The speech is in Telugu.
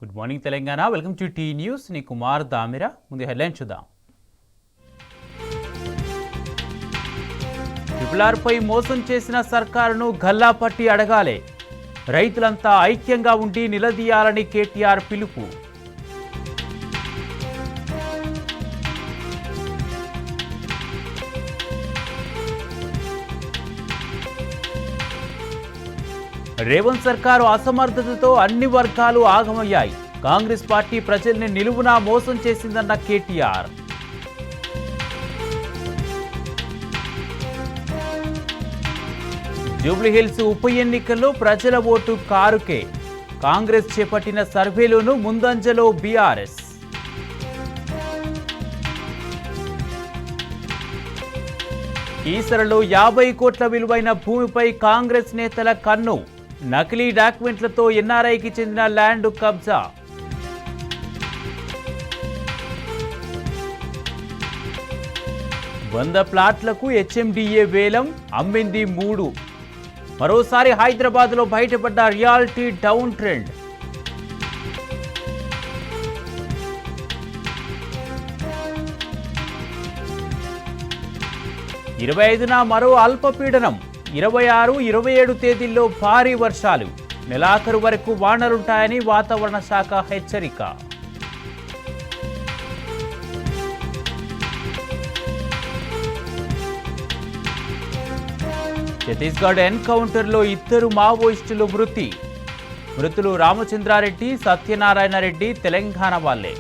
Good morning Telangana. Welcome to T news. నీ కుమార్ దామిరా. ముందు హెడ్లైన్ చూద్దాం. ట్రిపుల్ మోసం చేసిన సర్కారును గల్లా పట్టి అడగాలే. రైతులంతా ఐక్యంగా ఉండి నిలదీయాలని కేటీఆర్ పిలుపు. రేవంత్ సర్కారు అసమర్థతతో అన్ని వర్గాలు ఆగమయ్యాయి. కాంగ్రెస్ పార్టీ ప్రజల్ని నిలువునా మోసం చేసిందన్న కేటీఆర్. జూబ్లీహిల్స్ ఉప ఎన్నికల్లో ప్రజల ఓటు కారుకే. కాంగ్రెస్ చేపట్టిన సర్వేలోనూ ముందంజలో బీఆర్ఎస్. ఈసరలో 50 కోట్ల విలువైన భూమిపై కాంగ్రెస్ నేతల కన్ను. నకిలీ డాక్యుమెంట్లతో ఎన్ఆర్ఐకి చెందిన ల్యాండ్ కబ్జా. వంద ప్లాట్లకు హెచ్ఎండిఏ వేలం, అమ్మింది 3. మరోసారి హైదరాబాద్లో బయటపడ్డ రియాలిటీ డౌన్ ట్రెండ్. ఇరవై 25న మరో అల్పపీడనం. 26, 27 తేదీల్లో భారీ వర్షాలు. నెలాఖరు వరకు వానలుంటాయని వాతావరణ శాఖ హెచ్చరిక. ఛత్తీస్గఢ్ ఎన్కౌంటర్లో 2 మావోయిస్టులు మృతి. మృతులు రామచంద్రారెడ్డి, సత్యనారాయణ రెడ్డి తెలంగాణ వాళ్లే.